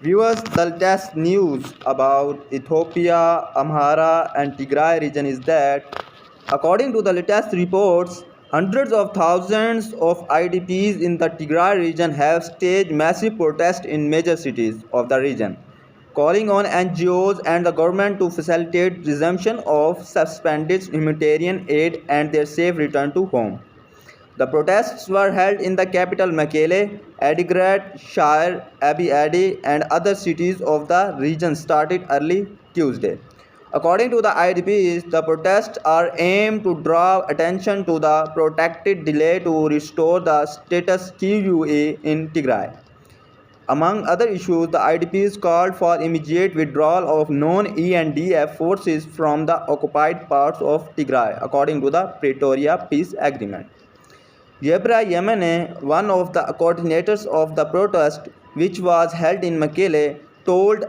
Viewers, the latest news about Ethiopia, Amhara, and Tigray region is that, according to the latest reports, hundreds of thousands of IDPs in the Tigray region have staged massive protests in major cities of the region, calling on NGOs and the government to facilitate resumption of suspended humanitarian aid and their safe return to home. The protests were held in the capital Mekelle, Adigrat, Shire, Abiy Adi, and other cities of the region started early Tuesday. According to the IDPs, the protests are aimed to draw attention to the protracted delay to restore the status quo in Tigray. Among other issues, the IDPs called for immediate withdrawal of non-ENDF forces from the occupied parts of Tigray, according to the Pretoria Peace Agreement. Yebra Yemene, one of the coordinators of the protest, which was held in Mekelle, told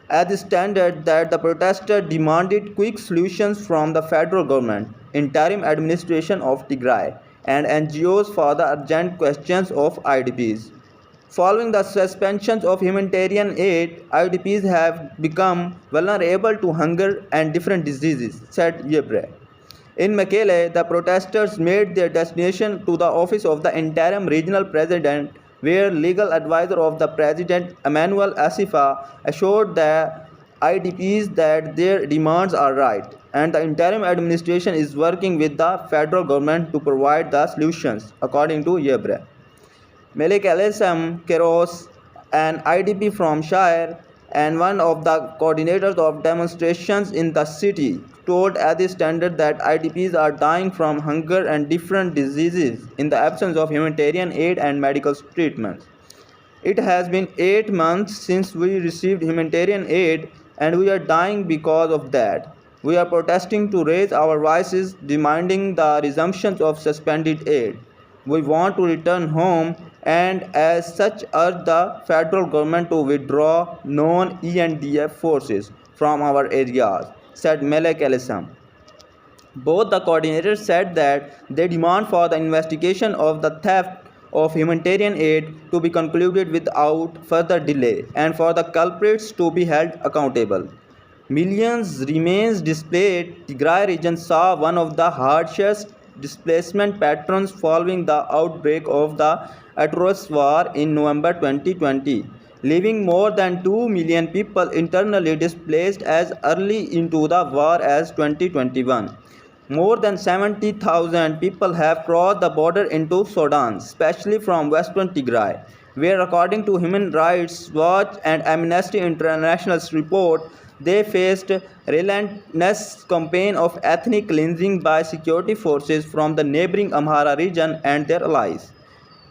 at the Standard that the protesters demanded quick solutions from the federal government, interim administration of Tigray, and NGOs for the urgent questions of IDPs. Following the suspensions of humanitarian aid, IDPs have become vulnerable to hunger and different diseases, said Yebre. In Mekelle, the protesters made their destination to the office of the interim regional president, where legal advisor of the president, Emmanuel Asifa, assured the IDPs that their demands are right, and the interim administration is working with the federal government to provide the solutions, according to Yebre. Malik Alisam Keros, an IDP from Shire and one of the coordinators of demonstrations in the city, told at the Standard that IDPs are dying from hunger and different diseases in the absence of humanitarian aid and medical treatments. It has been 8 months since we received humanitarian aid and we are dying because of that. We are protesting to raise our voices demanding the resumption of suspended aid. We want to return home and as such urge the federal government to withdraw non-ENDF forces from our areas, said Melek Elisam. Both the coordinators said that they demand for the investigation of the theft of humanitarian aid to be concluded without further delay and for the culprits to be held accountable. Millions remains displaced. Tigray region saw one of the harshest displacement patterns following the outbreak of the atrocious war in November 2020, leaving more than 2 million people internally displaced as early into the war as 2021. More than 70,000 people have crossed the border into Sudan, especially from western Tigray, where according to Human Rights Watch and Amnesty International's report, they faced relentless campaign of ethnic cleansing by security forces from the neighboring Amhara region and their allies.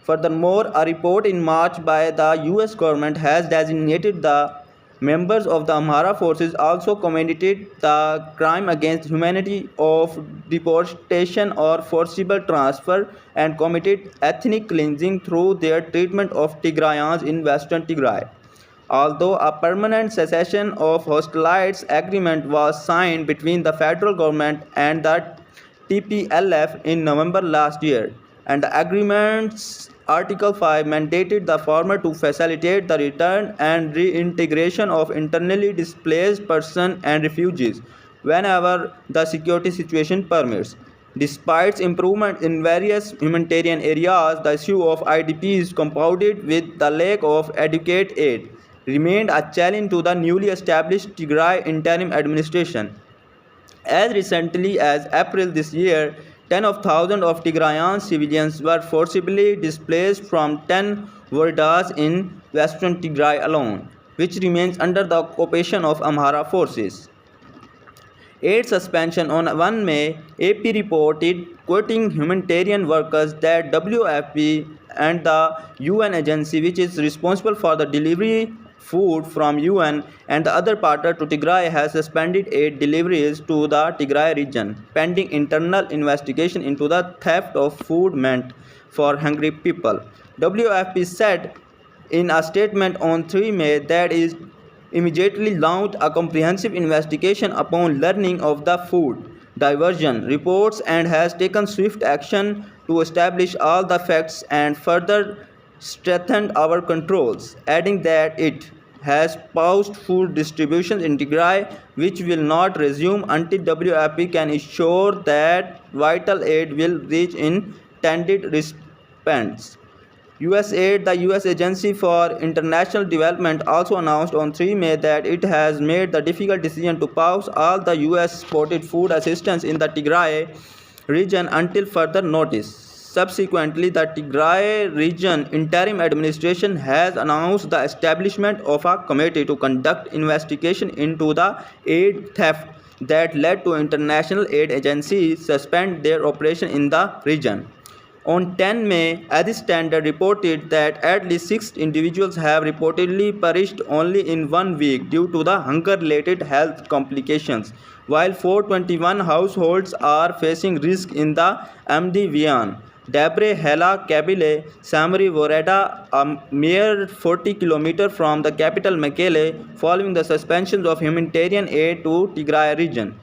Furthermore, a report in March by the US government has designated the members of the Amhara forces also committed the crime against humanity of deportation or forcible transfer and committed ethnic cleansing through their treatment of Tigrayans in western Tigray. Although a permanent cessation of hostilities agreement was signed between the federal government and the TPLF in November last year, and the agreement's Article 5 mandated the former to facilitate the return and reintegration of internally displaced persons and refugees whenever the security situation permits. Despite improvement in various humanitarian areas, the issue of IDPs, compounded with the lack of adequate aid, remained a challenge to the newly established Tigray interim administration. As recently as April this year, tens of thousands of Tigrayan civilians were forcibly displaced from 10 wordas in western Tigray alone, which remains under the occupation of Amhara forces. Aid suspension on 1 May, AP reported, quoting humanitarian workers, that WFP and the UN agency, which is responsible for the delivery food from UN and the other partner to Tigray, has suspended aid deliveries to the Tigray region, pending internal investigation into the theft of food meant for hungry people. WFP said in a statement on 3 May that it immediately launched a comprehensive investigation upon learning of the food diversion reports and has taken swift action to establish all the facts and further strengthened our controls, adding that it has paused food distribution in Tigray, which will not resume until WFP can ensure that vital aid will reach intended recipients. USAID, the US Agency for International Development, also announced on 3 May that it has made the difficult decision to pause all the US supported food assistance in the Tigray region until further notice. Subsequently, the Tigray region interim administration has announced the establishment of a committee to conduct investigation into the aid theft that led to international aid agencies suspend their operation in the region. On 10 May, Addis Standard reported that at least 6 individuals have reportedly perished only in 1 week due to the hunger-related health complications, while 421 households are facing risk in the Mdvian. Debre Hela Kabile, Samri Voreda, a mere 40 km from the capital Mekele, following the suspension of humanitarian aid to Tigray region.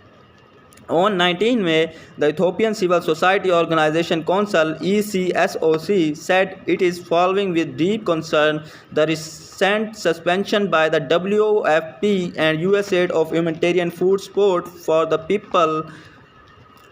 On 19 May, the Ethiopian Civil Society Organization Council (ECSOC) said it is following with deep concern the recent suspension by the WFP and USAID of humanitarian food support for the people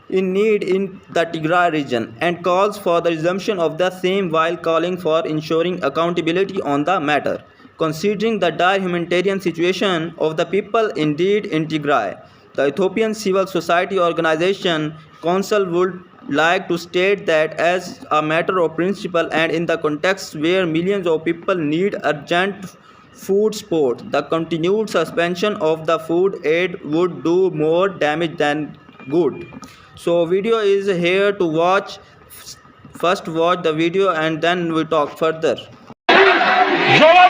in need in the Tigray region and calls for the resumption of the same while calling for ensuring accountability on the matter. Considering the dire humanitarian situation of the people indeed in Tigray, the Ethiopian Civil Society Organization Council would like to state that as a matter of principle and in the context where millions of people need urgent food support, the continued suspension of the food aid would do more damage than good. So video is here to watch. First watch the video and then we talk further. You